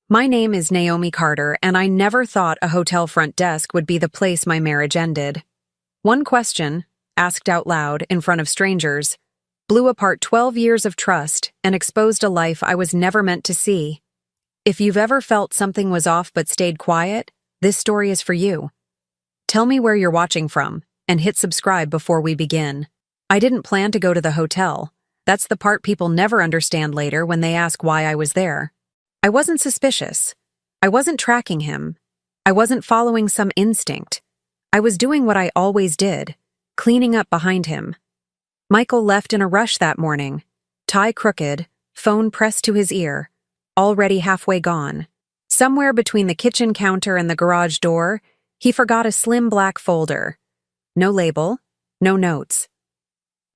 My name is Naomi Carter, and I never thought a hotel front desk would be the place my marriage ended. One question, asked out loud in front of strangers, blew apart 12 years of trust and exposed a life I was never meant to see. If you've ever felt something was off but stayed quiet, this story is for you. Tell me where you're watching from, and hit subscribe before we begin. I didn't plan to go to the hotel. That's the part people never understand later when they ask why I was there. I wasn't suspicious. I wasn't tracking him. I wasn't following some instinct. I was doing what I always did, cleaning up behind him. Michael left in a rush that morning, tie crooked, phone pressed to his ear, already halfway gone. Somewhere between the kitchen counter and the garage door, he forgot a slim black folder. No label, no notes.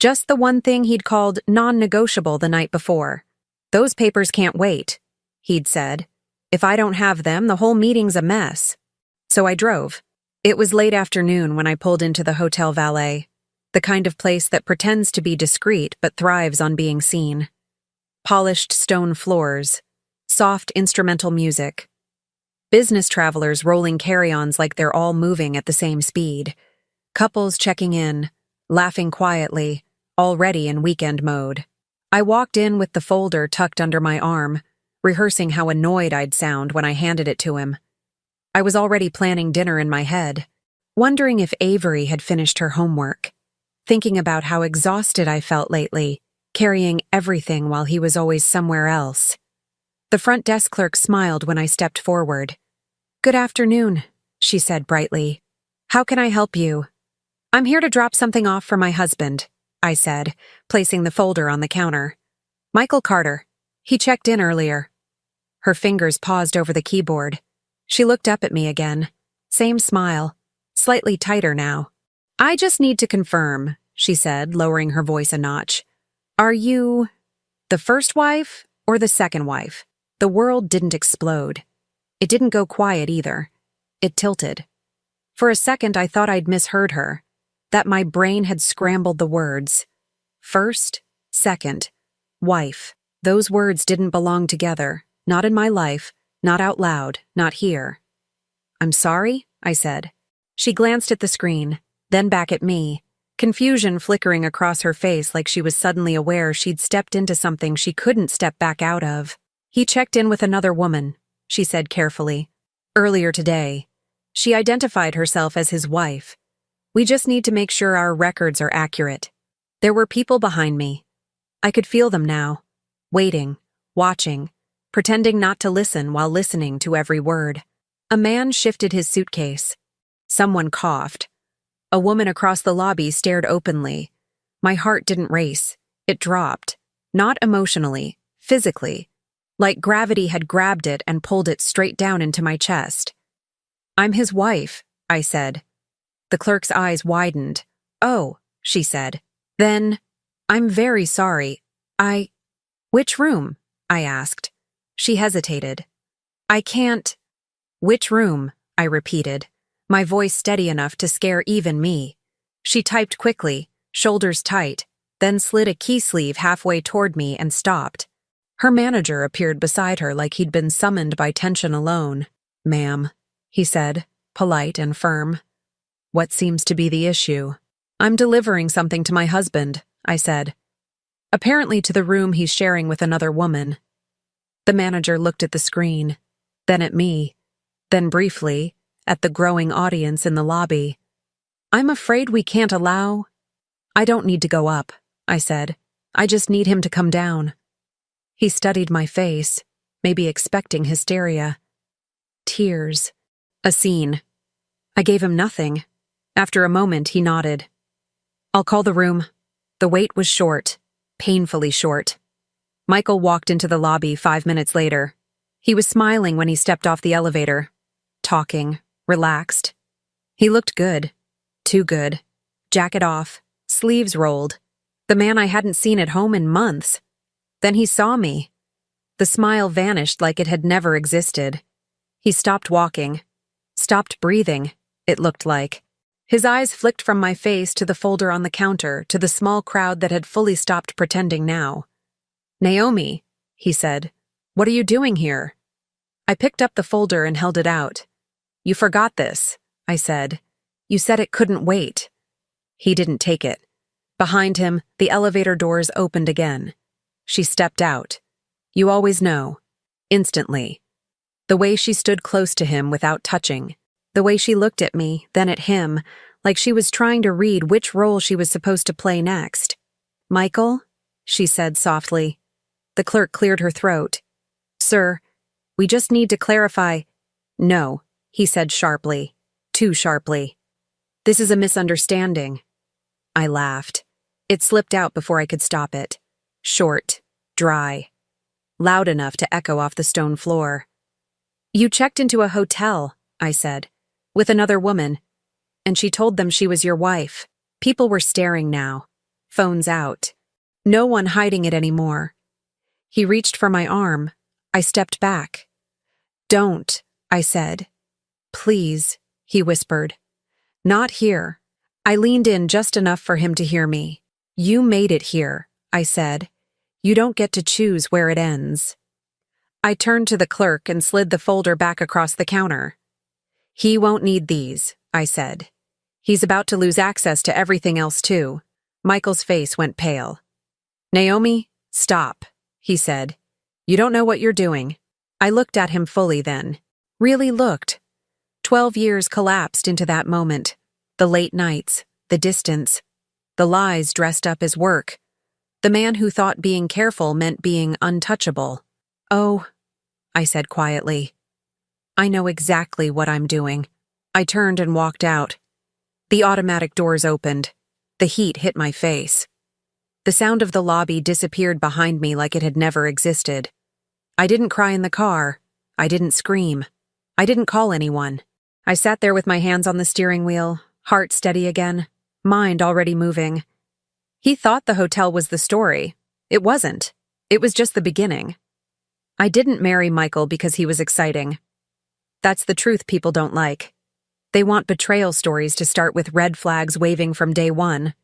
Just the one thing he'd called non-negotiable the night before. "Those papers can't wait," he'd said. "If I don't have them, the whole meeting's a mess." So I drove. It was late afternoon when I pulled into the Hotel Valet, the kind of place that pretends to be discreet but thrives on being seen. Polished stone floors, soft instrumental music, business travelers rolling carry-ons like they're all moving at the same speed, couples checking in, laughing quietly, already in weekend mode. I walked in with the folder tucked under my arm, rehearsing how annoyed I'd sound when I handed it to him. I was already planning dinner in my head, wondering if Avery had finished her homework, thinking about how exhausted I felt lately, carrying everything while he was always somewhere else. The front desk clerk smiled when I stepped forward. "Good afternoon," she said brightly. "How can I help you?" "I'm here to drop something off for my husband," I said, placing the folder on the counter. "Michael Carter. He checked in earlier." Her fingers paused over the keyboard. She looked up at me again. Same smile, slightly tighter now. "I just need to confirm," she said, lowering her voice a notch. "Are you the first wife or the second wife?" The world didn't explode. It didn't go quiet either. It tilted. For a second, I thought I'd misheard her, that my brain had scrambled the words. First, second, wife. Those words didn't belong together. Not in my life, not out loud, not here. "I'm sorry," I said. She glanced at the screen, then back at me, confusion flickering across her face like she was suddenly aware she'd stepped into something she couldn't step back out of. "He checked in with another woman," she said carefully. "Earlier today. She identified herself as his wife. We just need to make sure our records are accurate." There were people behind me. I could feel them now, waiting, watching, pretending not to listen while listening to every word. A man shifted his suitcase. Someone coughed. A woman across the lobby stared openly. My heart didn't race. It dropped. Not emotionally, physically. Like gravity had grabbed it and pulled it straight down into my chest. "I'm his wife," I said. The clerk's eyes widened. "Oh," she said. "Then, I'm very sorry. Which room?" I asked. She hesitated. "I can't." "Which room?" I repeated, my voice steady enough to scare even me. She typed quickly, shoulders tight, then slid a key sleeve halfway toward me and stopped. Her manager appeared beside her like he'd been summoned by tension alone. "Ma'am," he said, polite and firm. "What seems to be the issue?" "I'm delivering something to my husband," I said. "Apparently to the room he's sharing with another woman." The manager looked at the screen, then at me, then briefly at the growing audience in the lobby. "I'm afraid we can't allow—" "I don't need to go up," I said. "I just need him to come down." He studied my face, maybe expecting hysteria. Tears. A scene. I gave him nothing. After a moment, he nodded. "I'll call the room." The wait was short, painfully short. Michael walked into the lobby 5 minutes later. He was smiling when he stepped off the elevator, talking, relaxed. He looked good. Too good. Jacket off, sleeves rolled. The man I hadn't seen at home in months. Then he saw me. The smile vanished like it had never existed. He stopped walking. Stopped breathing, it looked like. His eyes flicked from my face to the folder on the counter to the small crowd that had fully stopped pretending now. "Naomi," he said, "what are you doing here?" I picked up the folder and held it out. "You forgot this," I said. "You said it couldn't wait." He didn't take it. Behind him, the elevator doors opened again. She stepped out. "You always know." Instantly. The way she stood close to him without touching. The way she looked at me, then at him, like she was trying to read which role she was supposed to play next. "Michael?" she said softly. The clerk cleared her throat. "Sir, we just need to clarify." "No," he said sharply. Too sharply. "This is a misunderstanding." I laughed. It slipped out before I could stop it. Short, dry, loud enough to echo off the stone floor. "You checked into a hotel," I said, "with another woman, and she told them she was your wife." People were staring now. Phones out. No one hiding it anymore. He reached for my arm. I stepped back. "Don't," I said. "Please," he whispered. "Not here." I leaned in just enough for him to hear me. "You made it here," I said. "You don't get to choose where it ends." I turned to the clerk and slid the folder back across the counter. "He won't need these," I said. "He's about to lose access to everything else too." Michael's face went pale. "Naomi, stop," he said. "You don't know what you're doing." I looked at him fully then. Really looked. 12 years collapsed into that moment. The late nights, the distance, the lies dressed up as work. The man who thought being careful meant being untouchable. "Oh," I said quietly. "I know exactly what I'm doing." I turned and walked out. The automatic doors opened. The heat hit my face. The sound of the lobby disappeared behind me like it had never existed. I didn't cry in the car. I didn't scream. I didn't call anyone. I sat there with my hands on the steering wheel, heart steady again, mind already moving. He thought the hotel was the story. It wasn't. It was just the beginning. I didn't marry Michael because he was exciting. That's the truth people don't like. They want betrayal stories to start with red flags waving from day one.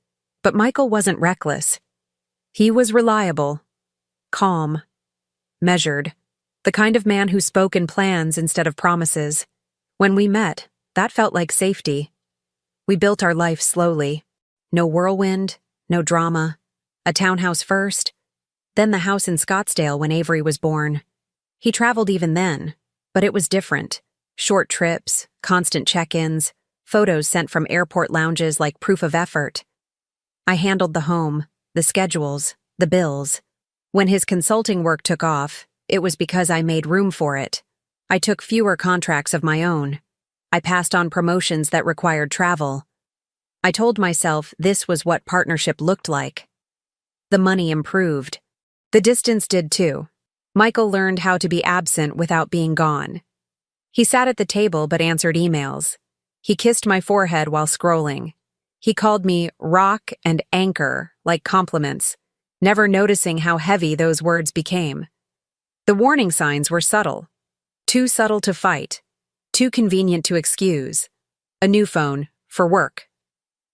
But Michael wasn't reckless. He was reliable, calm, measured, the kind of man who spoke in plans instead of promises. When we met, that felt like safety. We built our life slowly. No whirlwind, no drama. A townhouse first, then the house in Scottsdale when Avery was born. He traveled even then, but it was different. Short trips, constant check-ins, photos sent from airport lounges like proof of effort. I handled the home, the schedules, the bills. When his consulting work took off, it was because I made room for it. I took fewer contracts of my own. I passed on promotions that required travel. I told myself this was what partnership looked like. The money improved. The distance did too. Michael learned how to be absent without being gone. He sat at the table but answered emails. He kissed my forehead while scrolling. He called me rock and anchor like compliments, never noticing how heavy those words became. The warning signs were subtle. Too subtle to fight. Too convenient to excuse. A new phone, for work.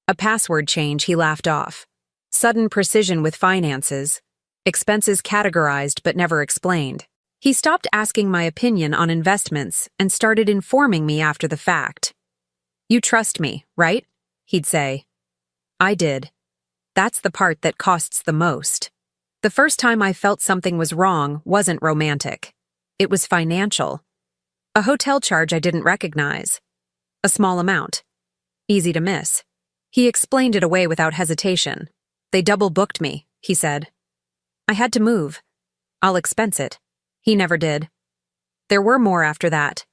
A password change he laughed off. Sudden precision with finances. Expenses categorized but never explained. He stopped asking my opinion on investments and started informing me after the fact. "You trust me, right?" he'd say. I did. That's the part that costs the most. The first time I felt something was wrong wasn't romantic. It was financial. A hotel charge I didn't recognize. A small amount. Easy to miss. He explained it away without hesitation. "They double-booked me," he said. "I had to move. I'll expense it." He never did. There were more after that.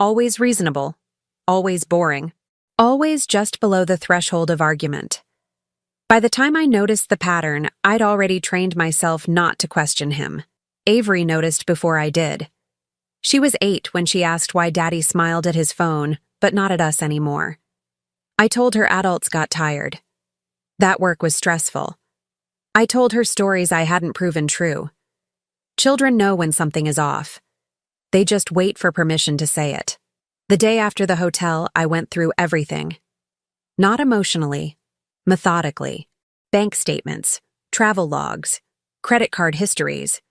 Always reasonable. Always boring. Always just below the threshold of argument. By the time I noticed the pattern, I'd already trained myself not to question him. Avery noticed before I did. She was 8 when she asked why Daddy smiled at his phone, but not at us anymore. I told her adults got tired. That work was stressful. I told her stories I hadn't proven true. Children know when something is off. They just wait for permission to say it. The day after the hotel, I went through everything. Not emotionally, methodically. Bank statements, travel logs, credit card histories.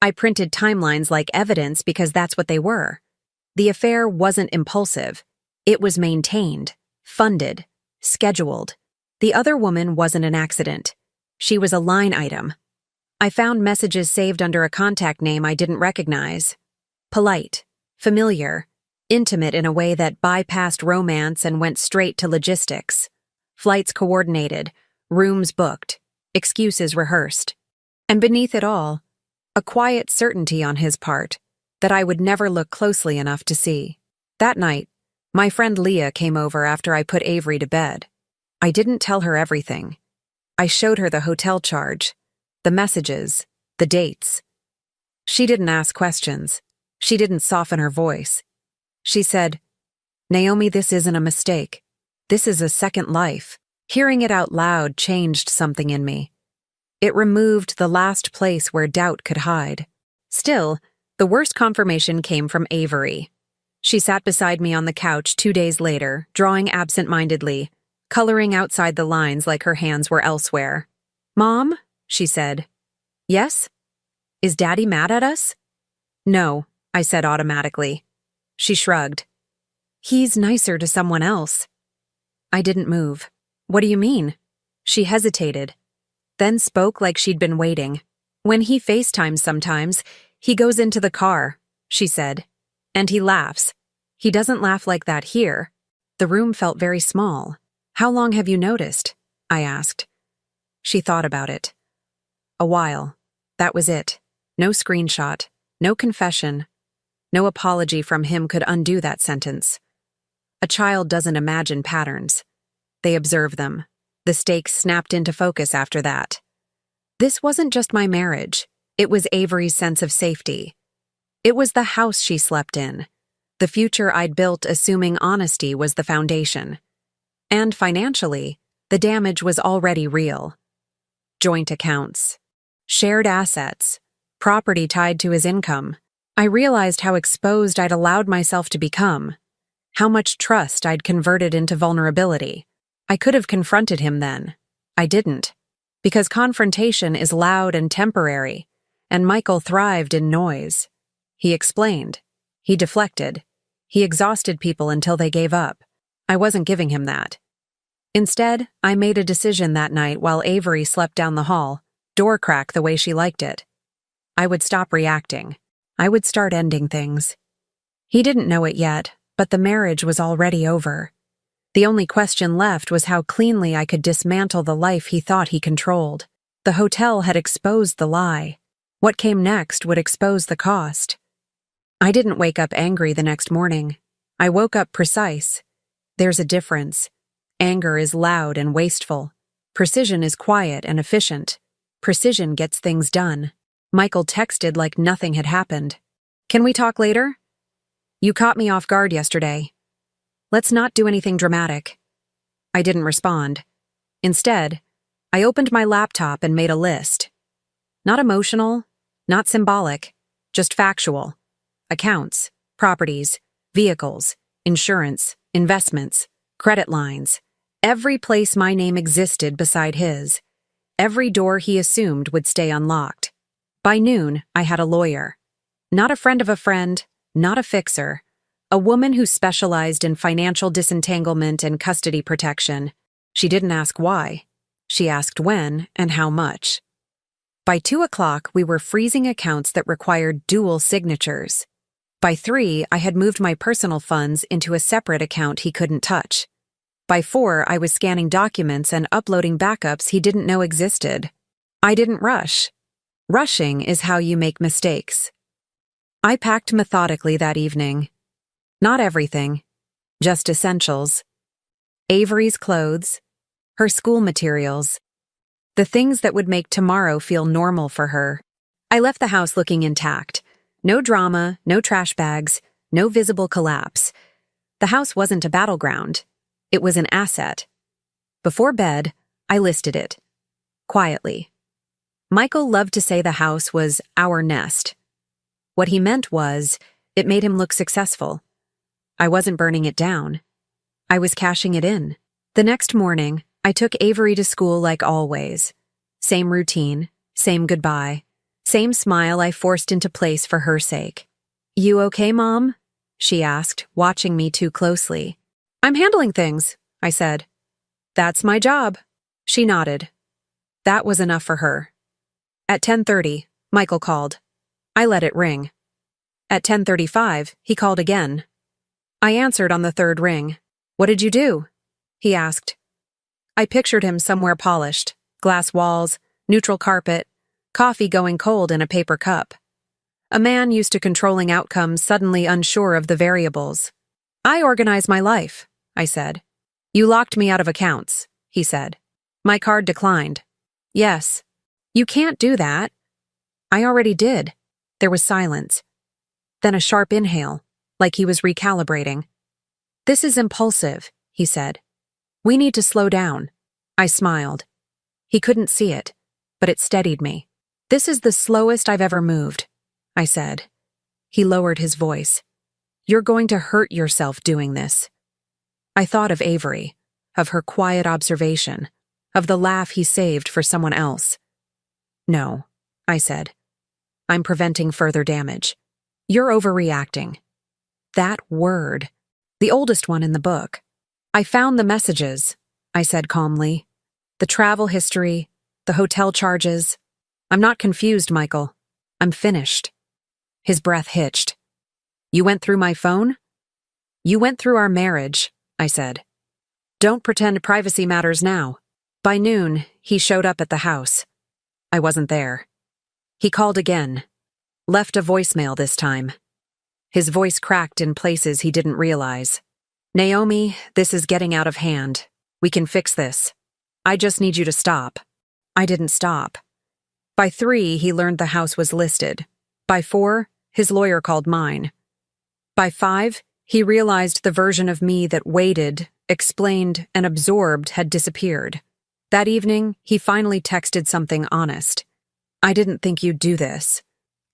I printed timelines like evidence because that's what they were. The affair wasn't impulsive. It was maintained, funded, scheduled. The other woman wasn't an accident. She was a line item. I found messages saved under a contact name I didn't recognize. Polite, familiar, intimate in a way that bypassed romance and went straight to logistics. Flights coordinated, rooms booked, excuses rehearsed. And beneath it all, a quiet certainty on his part that I would never look closely enough to see. That night, my friend Leah came over after I put Avery to bed. I didn't tell her everything. I showed her the hotel charge, the messages, the dates. She didn't ask questions. She didn't soften her voice. She said, "Naomi, this isn't a mistake. This is a second life." Hearing it out loud changed something in me. It removed the last place where doubt could hide. Still, the worst confirmation came from Avery. She sat beside me on the couch 2 days later, drawing absent-mindedly, coloring outside the lines like her hands were elsewhere. "Mom?" she said. "Yes? Is Daddy mad at us?" "No," I said automatically. She shrugged. "He's nicer to someone else." I didn't move. "What do you mean?" She hesitated, then spoke like she'd been waiting. "When he FaceTimes sometimes, he goes into the car," she said. "And he laughs. He doesn't laugh like that here." The room felt very small. "How long have you noticed?" I asked. She thought about it. A while. That was it. No screenshot, no confession, no apology from him could undo that sentence. A child doesn't imagine patterns. They observe them. The stakes snapped into focus after that. This wasn't just my marriage. It was Avery's sense of safety. It was the house she slept in. The future I'd built assuming honesty was the foundation. And financially, the damage was already real. Joint accounts, shared assets, property tied to his income. I realized how exposed I'd allowed myself to become, how much trust I'd converted into vulnerability. I could have confronted him then. I didn't. Because confrontation is loud and temporary, and Michael thrived in noise. He explained. He deflected. He exhausted people until they gave up. I wasn't giving him that. Instead, I made a decision that night while Avery slept down the hall, door crack the way she liked it. I would stop reacting. I would start ending things. He didn't know it yet, but the marriage was already over. The only question left was how cleanly I could dismantle the life he thought he controlled. The hotel had exposed the lie. What came next would expose the cost. I didn't wake up angry the next morning. I woke up precise. There's a difference. Anger is loud and wasteful. Precision is quiet and efficient. Precision gets things done. Michael texted like nothing had happened. "Can we talk later? You caught me off guard yesterday. Let's not do anything dramatic." I didn't respond. Instead, I opened my laptop and made a list. Not emotional, not symbolic, just factual. Accounts, properties, vehicles, insurance, investments, credit lines. Every place my name existed beside his. Every door he assumed would stay unlocked. By noon, I had a lawyer. Not a friend of a friend, not a fixer. A woman who specialized in financial disentanglement and custody protection. She didn't ask why. She asked when and how much. By 2 o'clock, we were freezing accounts that required dual signatures. By 3, I had moved my personal funds into a separate account he couldn't touch. By 4, I was scanning documents and uploading backups he didn't know existed. I didn't rush. Rushing is how you make mistakes. I packed methodically that evening. Not everything, just essentials. Avery's clothes, her school materials, the things that would make tomorrow feel normal for her. I left the house looking intact. No drama, no trash bags, no visible collapse. The house wasn't a battleground. It was an asset. Before bed, I listed it. Quietly. Michael loved to say the house was our nest. What he meant was, it made him look successful. I wasn't burning it down. I was cashing it in. The next morning, I took Avery to school like always. Same routine, same goodbye. Same smile I forced into place for her sake. "You okay, Mom?" she asked, watching me too closely. "I'm handling things," I said. "That's my job." She nodded. That was enough for her. At 10:30, Michael called. I let it ring. At 10:35, he called again. I answered on the third ring. "What did you do?" he asked. I pictured him somewhere polished, glass walls, neutral carpet, coffee going cold in a paper cup. A man used to controlling outcomes, suddenly unsure of the variables. "I organize my life," I said. "You locked me out of accounts," he said. "My card declined." "Yes." "You can't do that." "I already did." There was silence. Then a sharp inhale, like he was recalibrating. "This is impulsive," he said. "We need to slow down." I smiled. He couldn't see it, but it steadied me. "This is the slowest I've ever moved," I said. He lowered his voice. "You're going to hurt yourself doing this." I thought of Avery, of her quiet observation, of the laugh he saved for someone else. "No," I said. "I'm preventing further damage. You're overreacting." That word, the oldest one in the book. "I found the messages," I said calmly. "The travel history, the hotel charges. I'm not confused, Michael. I'm finished." His breath hitched. "You went through my phone?" "You went through our marriage," I said. "Don't pretend privacy matters now." By noon, he showed up at the house. I wasn't there. He called again. Left a voicemail this time. His voice cracked in places he didn't realize. "Naomi, this is getting out of hand. We can fix this. I just need you to stop." I didn't stop. By 3, he learned the house was listed. By 4, his lawyer called mine. By 5, he realized the version of me that waited, explained, and absorbed had disappeared. That evening, he finally texted something honest. "I didn't think you'd do this."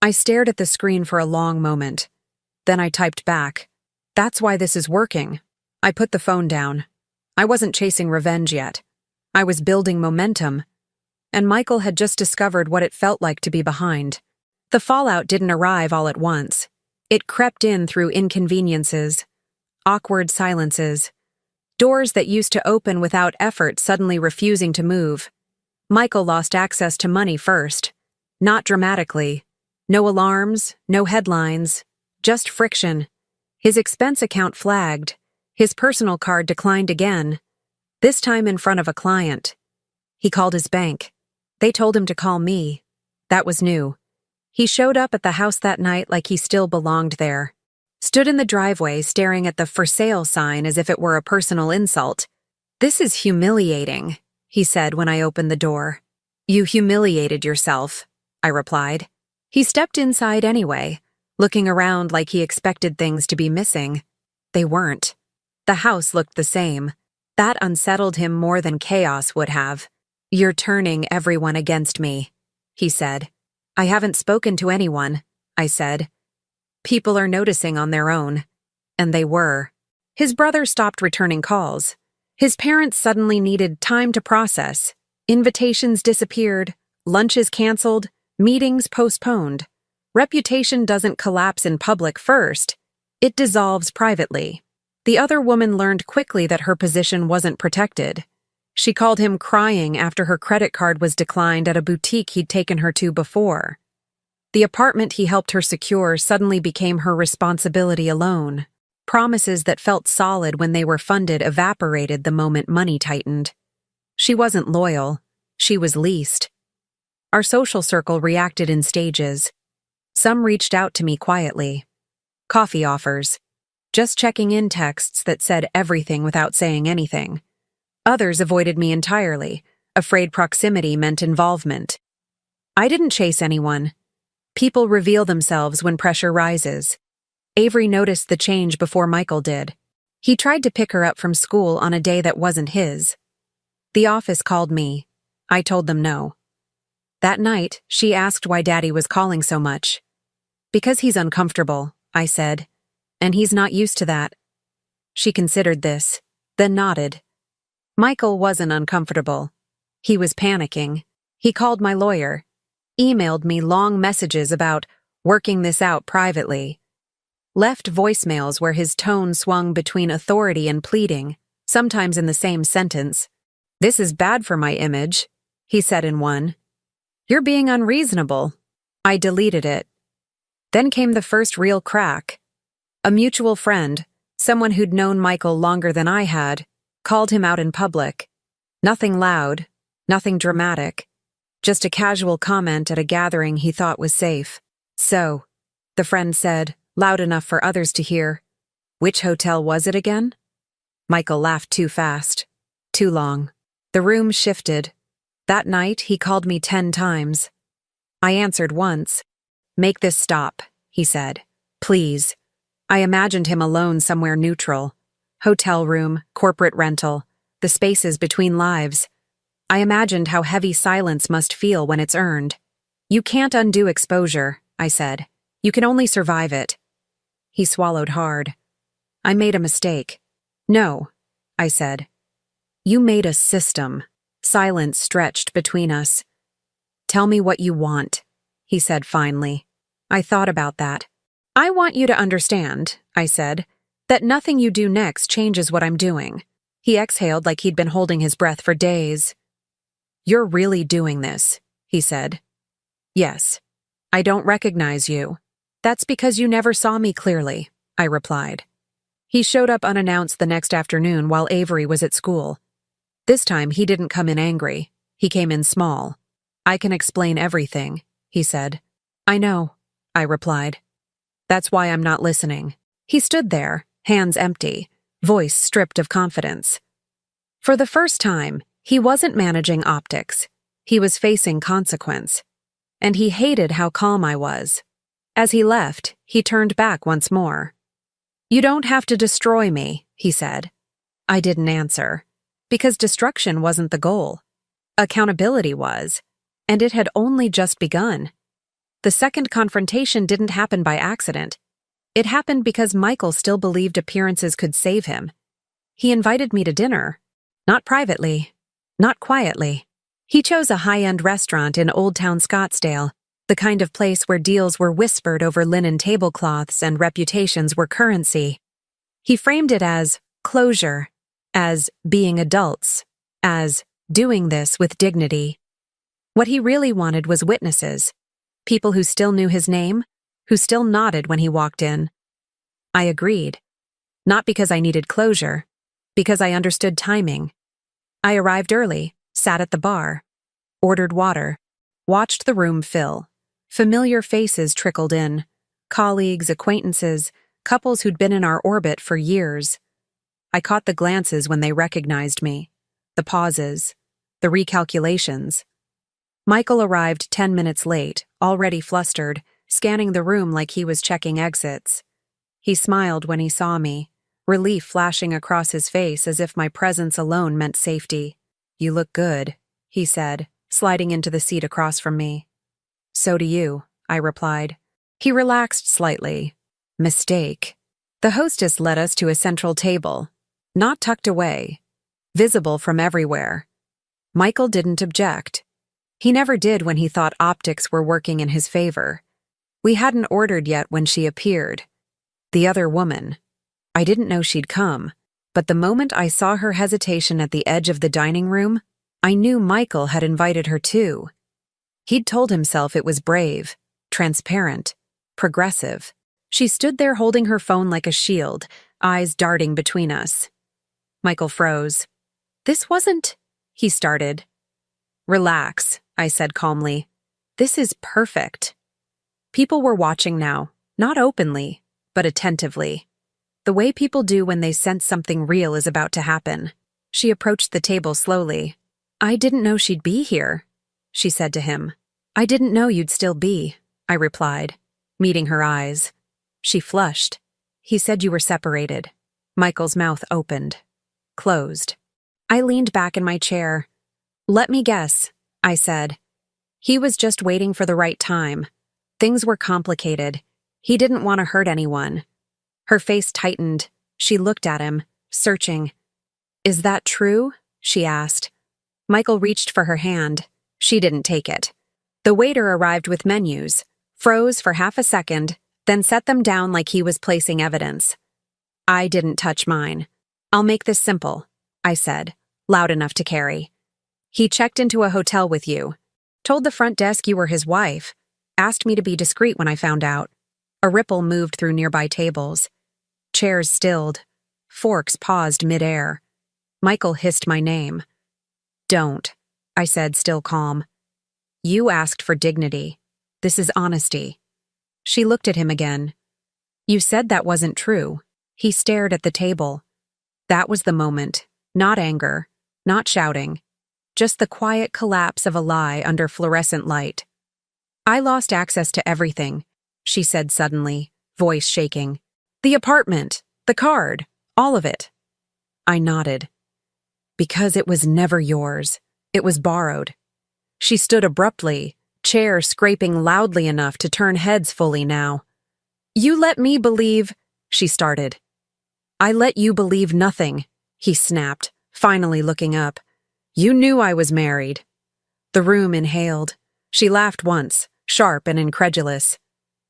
I stared at the screen for a long moment. Then I typed back, "That's why this is working." I put the phone down. I wasn't chasing revenge yet. I was building momentum. And Michael had just discovered what it felt like to be behind. The fallout didn't arrive all at once. It crept in through inconveniences, awkward silences, doors that used to open without effort suddenly refusing to move. Michael lost access to money first. Not dramatically. No alarms, no headlines, just friction. His expense account flagged. His personal card declined again, this time in front of a client. He called his bank. They told him to call me. That was new. He showed up at the house that night like he still belonged there. Stood in the driveway staring at the "for sale" sign as if it were a personal insult. "This is humiliating," he said when I opened the door. "You humiliated yourself," I replied. He stepped inside anyway, looking around like he expected things to be missing. They weren't. The house looked the same. That unsettled him more than chaos would have. "You're turning everyone against me," he said. "I haven't spoken to anyone," I said. "People are noticing on their own." And they were. His brother stopped returning calls. His parents suddenly needed time to process. Invitations disappeared, lunches canceled, meetings postponed. Reputation doesn't collapse in public first. It dissolves privately. The other woman learned quickly that her position wasn't protected. She called him crying after her credit card was declined at a boutique he'd taken her to before. The apartment he helped her secure suddenly became her responsibility alone. Promises that felt solid when they were funded evaporated the moment money tightened. She wasn't loyal. She was leased. Our social circle reacted in stages. Some reached out to me quietly. Coffee offers. Just checking in texts that said everything without saying anything. Others avoided me entirely, afraid proximity meant involvement. I didn't chase anyone. People reveal themselves when pressure rises. Avery noticed the change before Michael did. He tried to pick her up from school on a day that wasn't his. The office called me. I told them no. That night, she asked why Daddy was calling so much. "Because he's uncomfortable," I said. "And he's not used to that." She considered this, then nodded. Michael wasn't uncomfortable. He was panicking. He called my lawyer. emailed me long messages about working this out privately, left voicemails where his tone swung between authority and pleading, sometimes in the same sentence. "This is bad for my image," he said in one. "You're being unreasonable." I deleted it. Then came the first real crack. A mutual friend, someone who'd known Michael longer than I had, called him out in public. Nothing loud, nothing dramatic, just a casual comment at a gathering he thought was safe. "So," the friend said, loud enough for others to hear, "which hotel was it again?" Michael laughed too fast, too long. The room shifted. That night, he called me 10 times. I answered once. "Make this stop," he said. "Please." I imagined him alone somewhere neutral. Hotel room, corporate rental, the spaces between lives. I imagined how heavy silence must feel when it's earned. "You can't undo exposure," I said. "You can only survive it." He swallowed hard. "I made a mistake." "No," I said. "You made a system." Silence stretched between us. "Tell me what you want," he said finally. I thought about that. "I want you to understand," I said, "that nothing you do next changes what I'm doing." He exhaled like he'd been holding his breath for days. "You're really doing this," he said. "Yes. I don't recognize you." "That's because you never saw me clearly," I replied. He showed up unannounced the next afternoon while Avery was at school. This time he didn't come in angry. He came in small. "I can explain everything," he said. "I know," I replied. "That's why I'm not listening." He stood there, hands empty, voice stripped of confidence. For the first time, he wasn't managing optics. He was facing consequence. And he hated how calm I was. As he left, he turned back once more. "You don't have to destroy me," he said. I didn't answer, because destruction wasn't the goal. Accountability was, and it had only just begun. The second confrontation didn't happen by accident. It happened because Michael still believed appearances could save him. He invited me to dinner. Not privately. Not quietly. He chose a high-end restaurant in Old Town Scottsdale, the kind of place where deals were whispered over linen tablecloths and reputations were currency. He framed it as closure, as being adults, as doing this with dignity. What he really wanted was witnesses, people who still knew his name, who still nodded when he walked in. I agreed. Not because I needed closure, because I understood timing. I arrived early, sat at the bar, ordered water, watched the room fill. Familiar faces trickled in, colleagues, acquaintances, couples who'd been in our orbit for years. I caught the glances when they recognized me, the pauses, the recalculations. Michael arrived 10 minutes late, already flustered, scanning the room like he was checking exits. He smiled when he saw me, relief flashing across his face as if my presence alone meant safety. "You look good," he said, sliding into the seat across from me. "So do you," I replied. He relaxed slightly. "Mistake." The hostess led us to a central table, not tucked away, visible from everywhere. Michael didn't object. He never did when he thought optics were working in his favor. We hadn't ordered yet when she appeared. The other woman. I didn't know she'd come, but the moment I saw her hesitation at the edge of the dining room, I knew Michael had invited her too. He'd told himself it was brave, transparent, progressive. She stood there holding her phone like a shield, eyes darting between us. Michael froze. "This wasn't—" he started. "Relax," I said calmly. "This is perfect." People were watching now, not openly, but attentively. The way people do when they sense something real is about to happen. She approached the table slowly. "I didn't know she'd be here," she said to him. "I didn't know you'd still be," I replied, meeting her eyes. She flushed. "He said you were separated." Michael's mouth opened, closed. I leaned back in my chair. "Let me guess," I said. He was just waiting for the right time. Things were complicated. He didn't want to hurt anyone. Her face tightened. She looked at him, searching. "Is that true?" she asked. Michael reached for her hand. She didn't take it. The waiter arrived with menus, froze for half a second, then set them down like he was placing evidence. I didn't touch mine. "I'll make this simple," I said, loud enough to carry. "He checked into a hotel with you, told the front desk you were his wife, asked me to be discreet when I found out." A ripple moved through nearby tables. Chairs stilled. Forks paused midair. Michael hissed my name. "Don't," I said, still calm. "You asked for dignity. This is honesty." She looked at him again. "You said that wasn't true." He stared at the table. That was the moment. Not anger, not shouting. Just the quiet collapse of a lie under fluorescent light. "I lost access to everything," she said suddenly, voice shaking. "The apartment, the card, all of it." I nodded. "Because it was never yours. It was borrowed." She stood abruptly, chair scraping loudly enough to turn heads fully now. "You let me believe," she started. "I let you believe nothing," he snapped, finally looking up. "You knew I was married." The room inhaled. She laughed once, sharp and incredulous.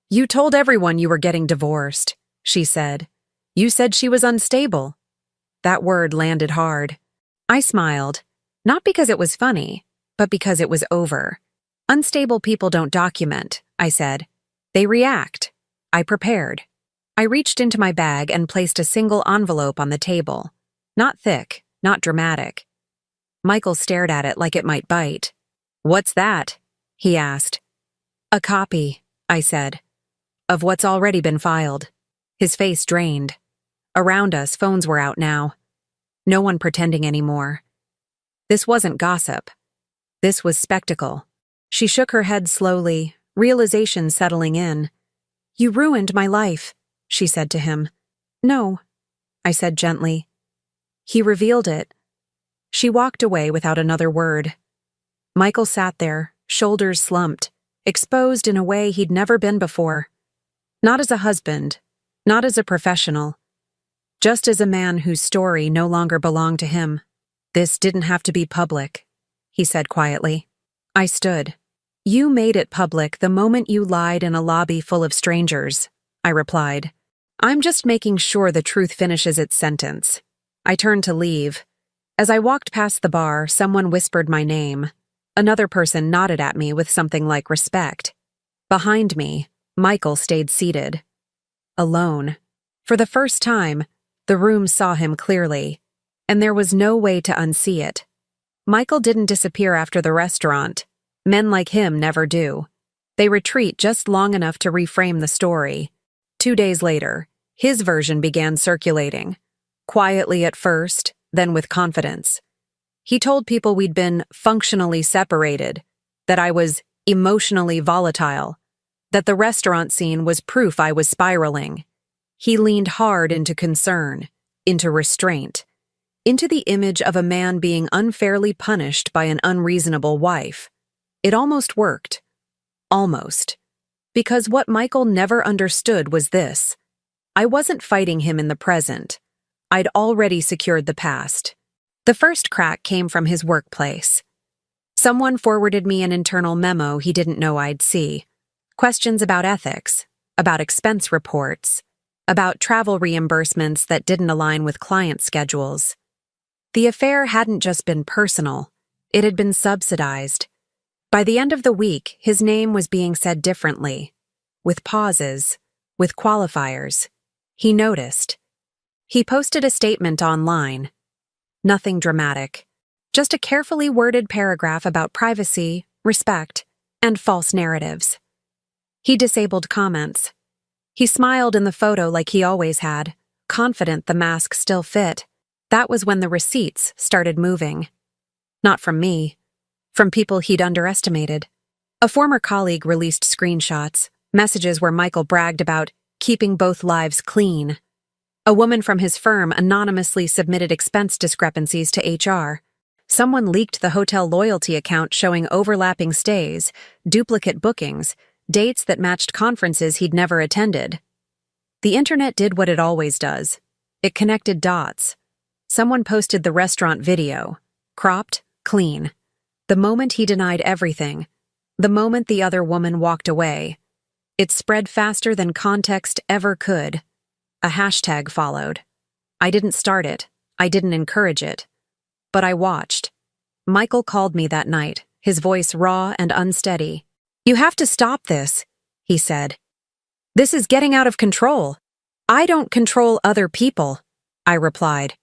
"You told everyone you were getting divorced," she said. "You said she was unstable." That word landed hard. I smiled, not because it was funny, but because it was over. "Unstable people don't document," I said. "They react." I prepared. I reached into my bag and placed a single envelope on the table. Not thick, not dramatic. Michael stared at it like it might bite. "What's that?" he asked. "A copy," I said, "of what's already been filed." His face drained. Around us, phones were out now. No one pretending anymore. This wasn't gossip. This was spectacle. She shook her head slowly, realization settling in. "You ruined my life," she said to him. "No," I said gently. "He revealed it." She walked away without another word. Michael sat there, shoulders slumped, exposed in a way he'd never been before. Not as a husband, not as a professional, just as a man whose story no longer belonged to him. "This didn't have to be public," he said quietly. I stood. "You made it public the moment you lied in a lobby full of strangers," I replied. "I'm just making sure the truth finishes its sentence." I turned to leave. As I walked past the bar, someone whispered my name. Another person nodded at me with something like respect. Behind me, Michael stayed seated. Alone. For the first time, the room saw him clearly, and there was no way to unsee it. Michael didn't disappear after the restaurant. Men like him never do. They retreat just long enough to reframe the story. 2 days later, his version began circulating. Quietly at first, then with confidence. He told people we'd been functionally separated, that I was emotionally volatile, that the restaurant scene was proof I was spiraling. He leaned hard into concern, into restraint, into the image of a man being unfairly punished by an unreasonable wife. It almost worked. Almost. Because what Michael never understood was this. I wasn't fighting him in the present. I'd already secured the past. The first crack came from his workplace. Someone forwarded me an internal memo he didn't know I'd see. Questions about ethics, about expense reports, about travel reimbursements that didn't align with client schedules. The affair hadn't just been personal, it had been subsidized. By the end of the week, his name was being said differently, with pauses, with qualifiers. He noticed. He posted a statement online. Nothing dramatic, just a carefully worded paragraph about privacy, respect, and false narratives. He disabled comments. He smiled in the photo like he always had, confident the mask still fit. That was when the receipts started moving. Not from me, from people he'd underestimated. A former colleague released screenshots, messages where Michael bragged about keeping both lives clean. A woman from his firm anonymously submitted expense discrepancies to HR. Someone leaked the hotel loyalty account showing overlapping stays, duplicate bookings, dates that matched conferences he'd never attended. The internet did what it always does. It connected dots. Someone posted the restaurant video. Cropped, clean. The moment he denied everything. The moment the other woman walked away, it spread faster than context ever could. A hashtag followed. I didn't start it. I didn't encourage it. But I watched. Michael called me that night, his voice raw and unsteady. "You have to stop this," he said. "This is getting out of control." "I don't control other people," I replied.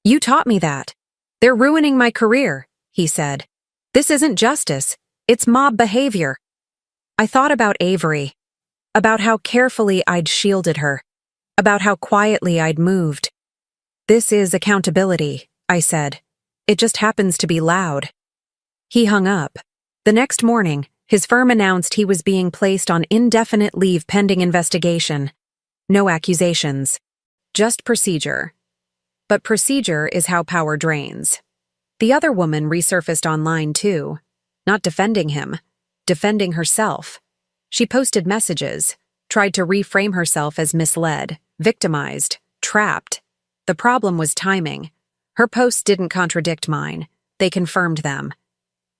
"You taught me that." "They're ruining my career," he said. "This isn't justice. It's mob behavior." I thought about Avery, about how carefully I'd shielded her, about how quietly I'd moved. "This is accountability," I said. "It just happens to be loud." He hung up. The next morning, his firm announced he was being placed on indefinite leave pending investigation. No accusations. Just procedure. But procedure is how power drains. The other woman resurfaced online too, not defending him, defending herself. She posted messages, tried to reframe herself as misled, victimized, trapped. The problem was timing. Her posts didn't contradict mine. They confirmed them.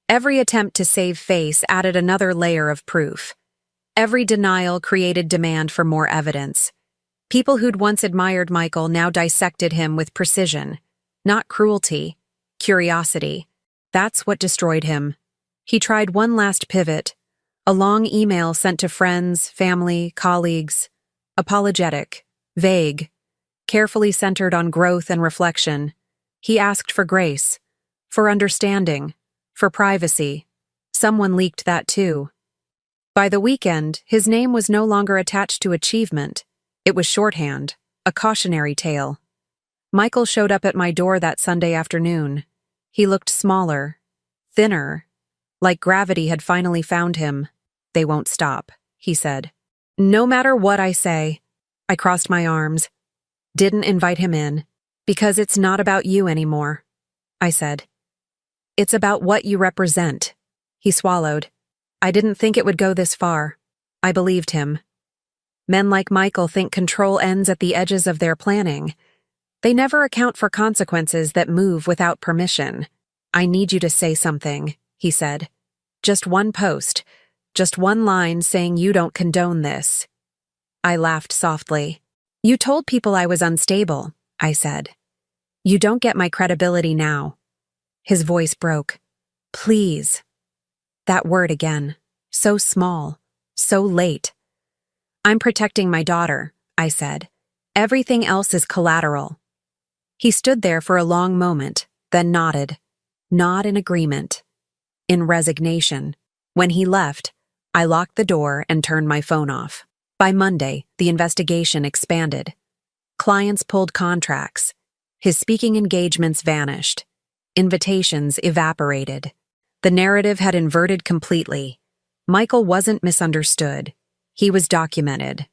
Every attempt to save face added another layer of proof. Every denial created demand for more evidence. People who'd once admired Michael now dissected him with precision. Not cruelty, curiosity. That's what destroyed him. He tried one last pivot, a long email sent to friends, family, colleagues. Apologetic, vague, carefully centered on growth and reflection. He asked for grace, for understanding, for privacy. Someone leaked that too. By the weekend, his name was no longer attached to achievement. It was shorthand, a cautionary tale. Michael showed up at my door that Sunday afternoon. He looked smaller, thinner, like gravity had finally found him. "They won't stop," he said. "No matter what I say." I crossed my arms. Didn't invite him in. "Because it's not about you anymore," I said. "It's about what you represent." He swallowed. I didn't think it would go this far. I believed him. Men like Michael think control ends at the edges of their planning. They never account for consequences that move without permission. "I need you to say something," he said. "Just one post, just one line saying you don't condone this." I laughed softly. "You told people I was unstable," I said. "You don't get my credibility now." His voice broke. "Please." That word again. So small. So late. "I'm protecting my daughter," I said. "Everything else is collateral." He stood there for a long moment, then nodded. Not in agreement. In resignation. When he left, I locked the door and turned my phone off. By Monday, the investigation expanded. Clients pulled contracts. His speaking engagements vanished. Invitations evaporated. The narrative had inverted completely. Michael wasn't misunderstood. He was documented.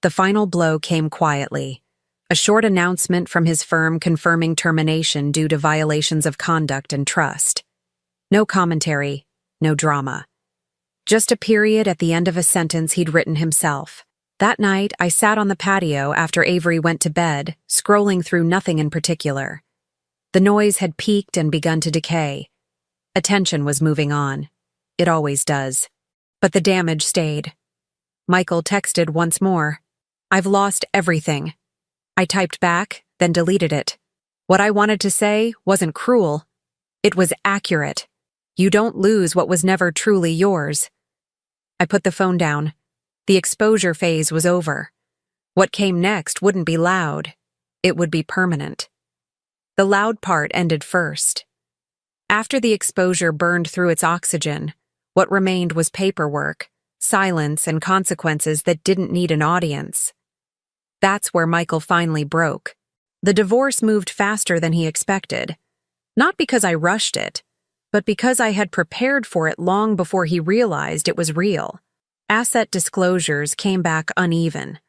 The final blow came quietly. A short announcement from his firm confirming termination due to violations of conduct and trust. No commentary, no drama. Just a period at the end of a sentence he'd written himself. That night, I sat on the patio after Avery went to bed, scrolling through nothing in particular. The noise had peaked and begun to decay. Attention was moving on. It always does. But the damage stayed. Michael texted once more. "I've lost everything." I typed back, then deleted it. What I wanted to say wasn't cruel. It was accurate. You don't lose what was never truly yours. I put the phone down. The exposure phase was over. What came next wouldn't be loud. It would be permanent. The loud part ended first. After the exposure burned through its oxygen, what remained was paperwork, silence, and consequences that didn't need an audience. That's where Michael finally broke. The divorce moved faster than he expected. Not because I rushed it, but because I had prepared for it long before he realized it was real. Asset disclosures came back uneven.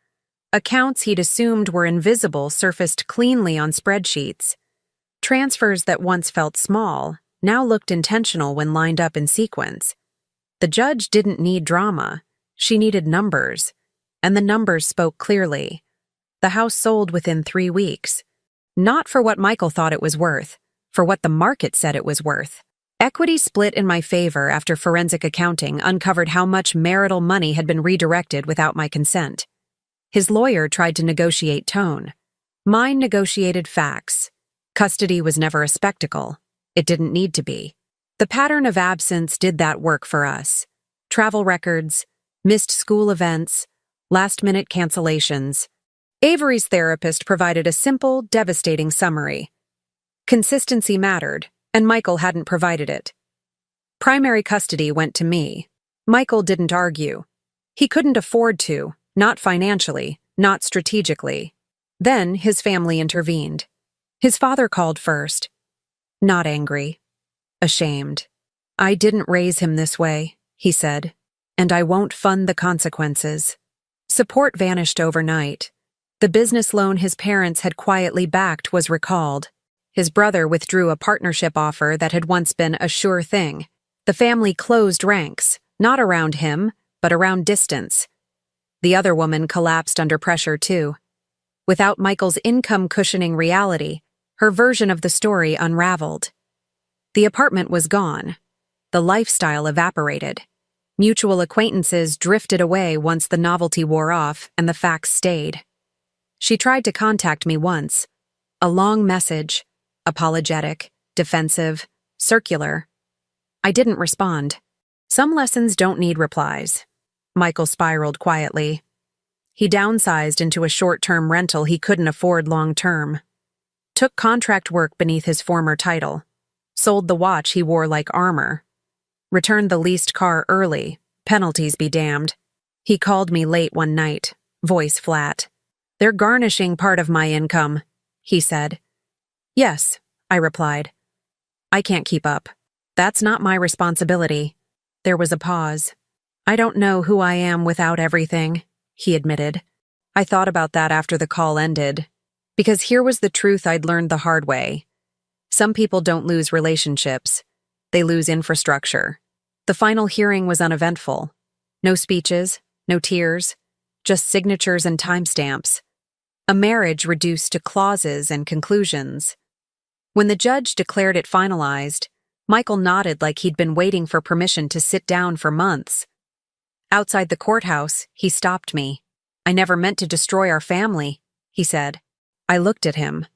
Accounts he'd assumed were invisible surfaced cleanly on spreadsheets. Transfers that once felt small now looked intentional when lined up in sequence. The judge didn't need drama. She needed numbers. And the numbers spoke clearly. The house sold within 3 weeks. Not for what Michael thought it was worth, for what the market said it was worth. Equity split in my favor after forensic accounting uncovered how much marital money had been redirected without my consent. His lawyer tried to negotiate tone. Mine negotiated facts. Custody was never a spectacle. It didn't need to be. The pattern of absence did that work for us. Travel records, missed school events, last-minute cancellations. Avery's therapist provided a simple, devastating summary. Consistency mattered, and Michael hadn't provided it. Primary custody went to me. Michael didn't argue. He couldn't afford to, not financially, not strategically. Then his family intervened. His father called first. Not angry. Ashamed. I didn't raise him this way, he said, and I won't fund the consequences. Support vanished overnight. The business loan his parents had quietly backed was recalled. His brother withdrew a partnership offer that had once been a sure thing. The family closed ranks, not around him, but around distance. The other woman collapsed under pressure too. Without Michael's income cushioning reality, her version of the story unraveled. The apartment was gone. The lifestyle evaporated. Mutual acquaintances drifted away once the novelty wore off and the facts stayed. She tried to contact me once. A long message, apologetic, defensive, circular. I didn't respond. Some lessons don't need replies. Michael spiraled quietly. He downsized into a short-term rental he couldn't afford long-term. Took contract work beneath his former title. Sold the watch he wore like armor. Returned the leased car early, penalties be damned. He called me late one night, voice flat. They're garnishing part of my income, he said. Yes, I replied. I can't keep up. That's not my responsibility. There was a pause. I don't know who I am without everything, he admitted. I thought about that after the call ended, because here was the truth I'd learned the hard way. Some people don't lose relationships. They lose infrastructure. The final hearing was uneventful. No speeches, no tears, just signatures and timestamps. A marriage reduced to clauses and conclusions. When the judge declared it finalized, Michael nodded like he'd been waiting for permission to sit down for months. Outside the courthouse, he stopped me. I never meant to destroy our family, he said. I looked at him.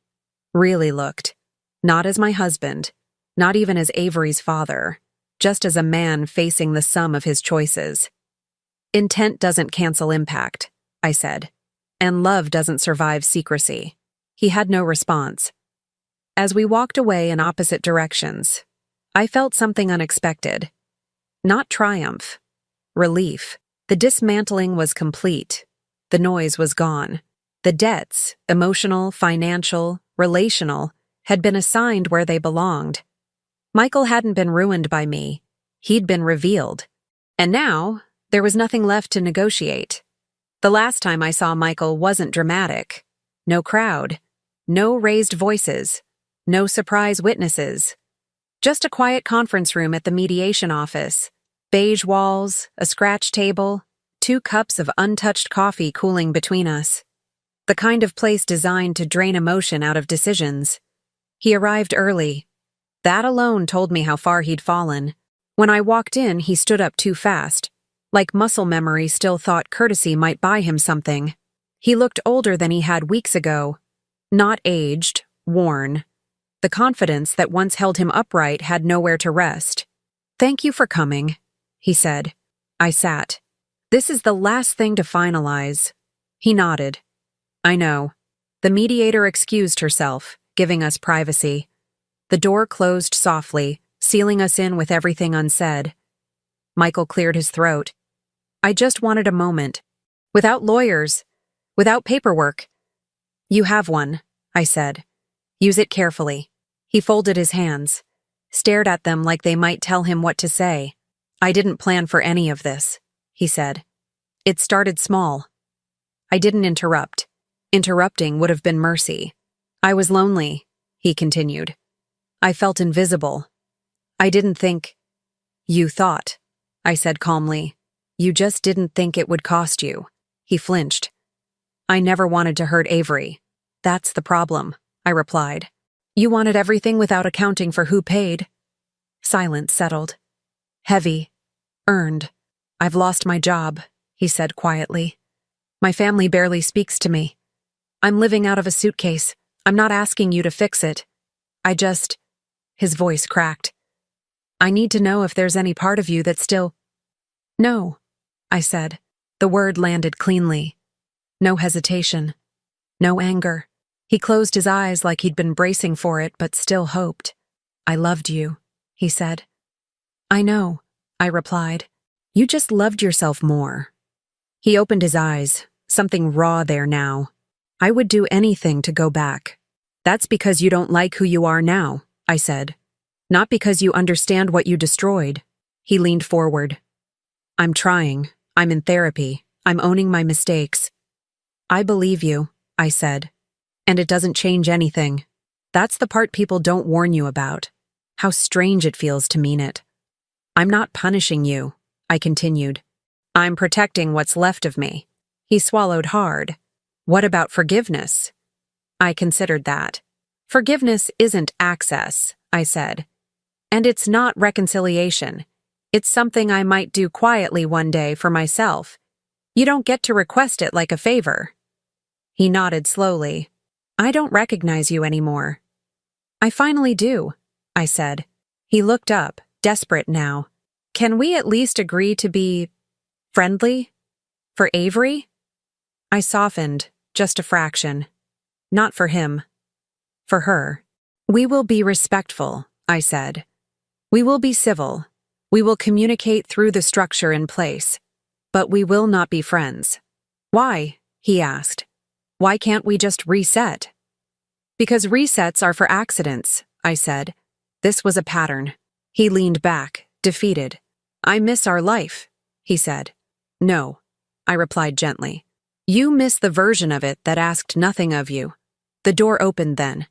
Really looked. Not as my husband, not even as Avery's father, just as a man facing the sum of his choices. Intent doesn't cancel impact, I said, and love doesn't survive secrecy. He had no response. As we walked away in opposite directions, I felt something unexpected. Not triumph. Relief. The dismantling was complete. The noise was gone. The debts, emotional, financial, relational, had been assigned where they belonged. Michael hadn't been ruined by me. He'd been revealed. And now, there was nothing left to negotiate. The last time I saw Michael wasn't dramatic. No crowd. No raised voices. No surprise witnesses. Just a quiet conference room at the mediation office. Beige walls, a scratch table, 2 cups of untouched coffee cooling between us. The kind of place designed to drain emotion out of decisions. He arrived early. That alone told me how far he'd fallen. When I walked in, he stood up too fast. Like muscle memory still thought courtesy might buy him something. He looked older than he had weeks ago. Not aged, worn. The confidence that once held him upright had nowhere to rest. Thank you for coming, he said. I sat. This is the last thing to finalize. He nodded. I know. The mediator excused herself, giving us privacy. The door closed softly, sealing us in with everything unsaid. Michael cleared his throat. I just wanted a moment. Without lawyers. Without paperwork. You have one, I said. Use it carefully. He folded his hands, stared at them like they might tell him what to say. I didn't plan for any of this, he said. It started small. I didn't interrupt. Interrupting would have been mercy. I was lonely, he continued. I felt invisible. I didn't think. You thought, I said calmly. You just didn't think it would cost you. He flinched. I never wanted to hurt Avery. That's the problem, I replied. You wanted everything without accounting for who paid. Silence settled. Heavy. Earned. I've lost my job, he said quietly. My family barely speaks to me. I'm living out of a suitcase. I'm not asking you to fix it. His voice cracked. I need to know if there's any part of you that still... No, I said. The word landed cleanly. No hesitation. No anger. He closed his eyes like he'd been bracing for it, but still hoped. I loved you, he said. I know, I replied. You just loved yourself more. He opened his eyes, something raw there now. I would do anything to go back. That's because you don't like who you are now, I said. Not because you understand what you destroyed. He leaned forward. I'm trying. I'm in therapy. I'm owning my mistakes. I believe you, I said. And it doesn't change anything. That's the part people don't warn you about. How strange it feels to mean it. I'm not punishing you, I continued. I'm protecting what's left of me. He swallowed hard. What about forgiveness? I considered that. Forgiveness isn't access, I said. And it's not reconciliation. It's something I might do quietly one day for myself. You don't get to request it like a favor. He nodded slowly. I don't recognize you anymore. I finally do, I said. He looked up, desperate now. Can we at least agree to be friendly? For Avery? I softened, just a fraction. Not for him. For her. We will be respectful, I said. We will be civil. We will communicate through the structure in place. But we will not be friends. Why? He asked. Why can't we just reset? Because resets are for accidents, I said. This was a pattern. He leaned back, defeated. I miss our life, he said. No, I replied gently. You miss the version of it that asked nothing of you. The door opened then.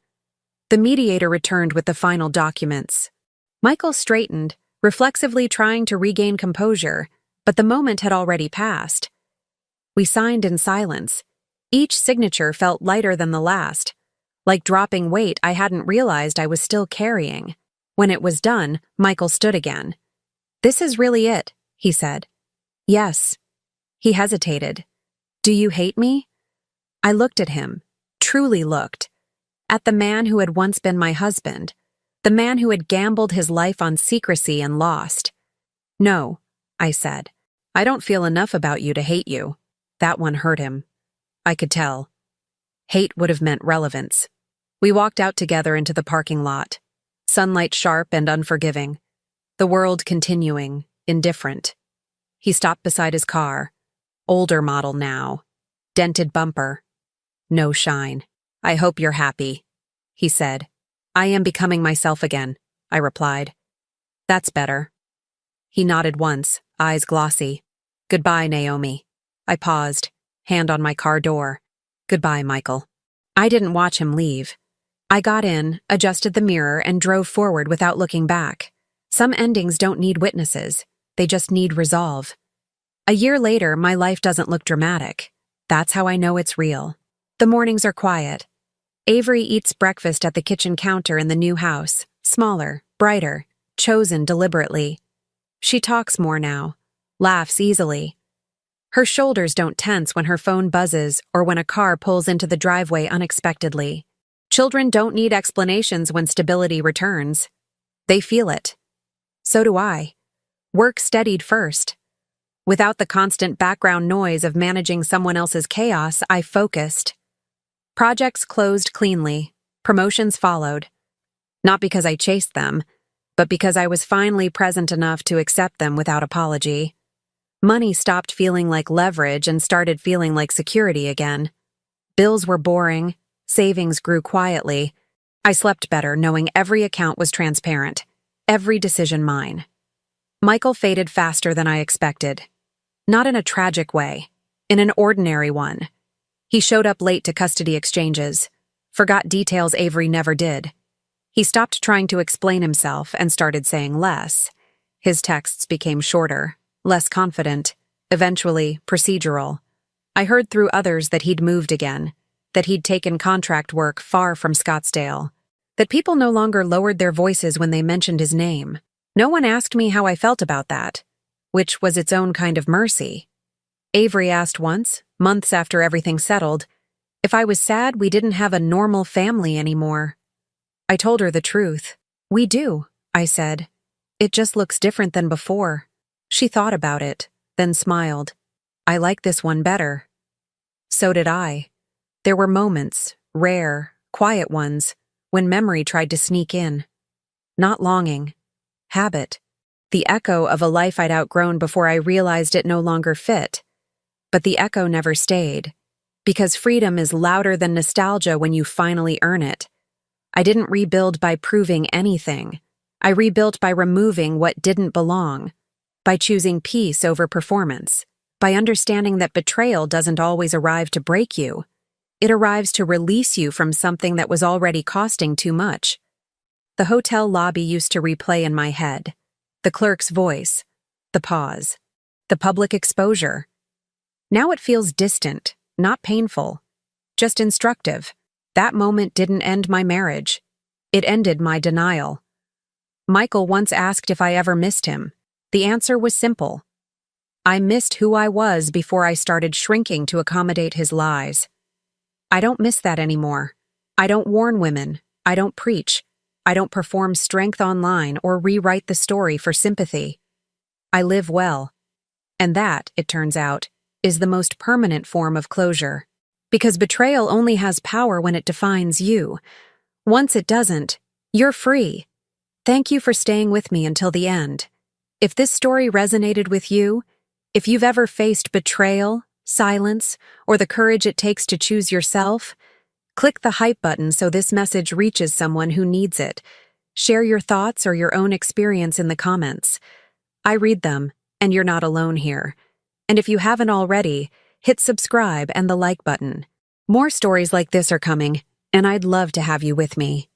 The mediator returned with the final documents. Michael straightened, reflexively trying to regain composure, but the moment had already passed. We signed in silence. Each signature felt lighter than the last. Like dropping weight I hadn't realized I was still carrying. When it was done, Michael stood again. This is really it, he said. Yes. He hesitated. Do you hate me? I looked at him, truly looked. At the man who had once been my husband, the man who had gambled his life on secrecy and lost. No, I said. I don't feel enough about you to hate you. That one hurt him. I could tell. Hate would have meant relevance. We walked out together into the parking lot. Sunlight sharp and unforgiving. The world continuing, indifferent. He stopped beside his car. Older model now. Dented bumper. No shine. I hope you're happy, he said. I am becoming myself again, I replied. That's better. He nodded once, eyes glossy. Goodbye, Naomi. I paused, hand on my car door. Goodbye, Michael. I didn't watch him leave. I got in, adjusted the mirror, and drove forward without looking back. Some endings don't need witnesses. They just need resolve. A year later, my life doesn't look dramatic. That's how I know it's real. The mornings are quiet. Avery eats breakfast at the kitchen counter in the new house, smaller, brighter, chosen deliberately. She talks more now, laughs easily. Her shoulders don't tense when her phone buzzes or when a car pulls into the driveway unexpectedly. Children don't need explanations when stability returns. They feel it. So do I. Work steadied first. Without the constant background noise of managing someone else's chaos, I focused. Projects closed cleanly. Promotions followed. Not because I chased them, but because I was finally present enough to accept them without apology. Money stopped feeling like leverage and started feeling like security again. Bills were boring. Savings grew quietly. I slept better knowing every account was transparent. Every decision mine. Michael faded faster than I expected. Not in a tragic way. In an ordinary one. He showed up late to custody exchanges. Forgot details Avery never did. He stopped trying to explain himself and started saying less. His texts became shorter, less confident, eventually procedural. I heard through others that he'd moved again, that he'd taken contract work far from Scottsdale, that people no longer lowered their voices when they mentioned his name. No one asked me how I felt about that, which was its own kind of mercy. Avery asked once, months after everything settled, if I was sad we didn't have a normal family anymore. I told her the truth. We do, I said. It just looks different than before. She thought about it, then smiled. I like this one better. So did I. There were moments, rare, quiet ones, when memory tried to sneak in. Not longing. Habit. The echo of a life I'd outgrown before I realized it no longer fit. But the echo never stayed. Because freedom is louder than nostalgia when you finally earn it. I didn't rebuild by proving anything. I rebuilt by removing what didn't belong. By choosing peace over performance. By understanding that betrayal doesn't always arrive to break you. It arrives to release you from something that was already costing too much. The hotel lobby used to replay in my head. The clerk's voice. The pause. The public exposure. Now it feels distant, not painful. Just instructive. That moment didn't end my marriage. It ended my denial. Michael once asked if I ever missed him. The answer was simple. I missed who I was before I started shrinking to accommodate his lies. I don't miss that anymore. I don't warn women. I don't preach. I don't perform strength online or rewrite the story for sympathy. I live well. And that, it turns out, is the most permanent form of closure. Because betrayal only has power when it defines you. Once it doesn't, you're free. Thank you for staying with me until the end. If this story resonated with you, if you've ever faced betrayal, silence, or the courage it takes to choose yourself, click the hype button so this message reaches someone who needs it. Share your thoughts or your own experience in the comments. I read them, and you're not alone here. And if you haven't already, hit subscribe and the like button. More stories like this are coming, and I'd love to have you with me.